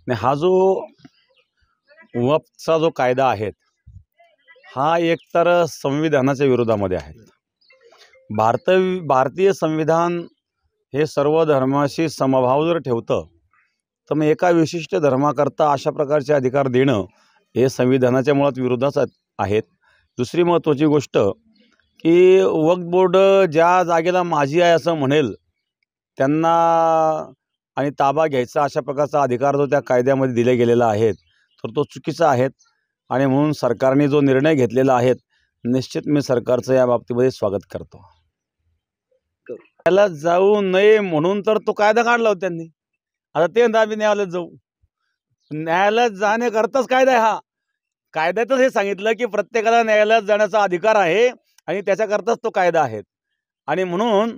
आणि हा जो वक्फचा जो कायदा आहे हा एकतर संविधानाच्या विरोधामध्ये आहे। भारतीय संविधान हे सर्व धर्माशी समभाव जर ठेवतं तर मग एका विशिष्ट धर्माकरता अशा प्रकारचे अधिकार देणं हे संविधानाच्या मुळात विरोधात आहेत। दुसरी महत्त्वाची गोष्ट की वक्फ बोर्ड ज्या जागेला माझी आहे असं म्हणेल त्यांना आणि ताबा घ्यायचा अशा प्रकारचा अधिकार जो त्या कायद्यामध्ये दिले गेलेला आहे तर तो चुकीचा आहे। आणि म्हणून सरकारने जो निर्णय घेतलेला आहे निश्चित मी सरकारचं या बाबतीमध्ये स्वागत करतो। त्याला जाऊ नये म्हणून तर तो कायदा काढला होता त्यांनी। आता ते आम्ही न्यायालयात जाऊ, न्यायालयात जाण्याकरताच कायदा आहे हा। कायद्यातच हे सांगितलं की प्रत्येकाला न्यायालयात जाण्याचा अधिकार आहे आणि त्याच्याकरताच तो कायदा आहे। आणि म्हणून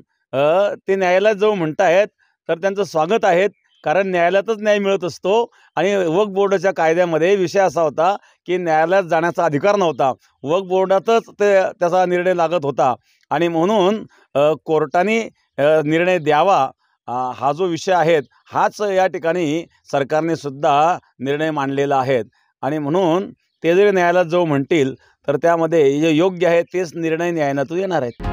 ते न्यायालयात जाऊ म्हणतायत तर त्यांचं स्वागत आहे, कारण न्यायालयातच न्याय मिळत असतो। आणि वक्फ बोर्डाच्या कायद्यामध्ये विषय असा होता की न्यायालयात जाण्याचा अधिकार नव्हता, वक्फ बोर्डातच त्याचा निर्णय लागत होता। आणि म्हणून कोर्टाने निर्णय द्यावा हा जो विषय आहे हाच या ठिकाणी सरकारने सुद्धा निर्णय मांडलेला आहे। आणि म्हणून ते जरी न्यायालयात जाऊ म्हणतील तर त्यामध्ये जे योग्य आहे तेच निर्णय न्यायालयातून येणार आहेत।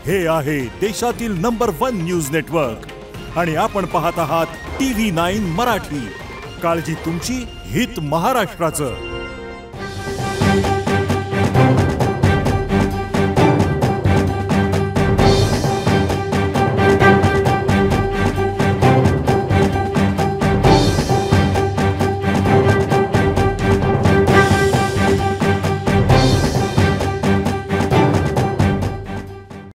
हे आहे देशातील नंबर 1 न्यूज नेटवर्क आणि आपण पाहत आहात TV9 मराठी। काळजी तुमची, हित महाराष्ट्राचं।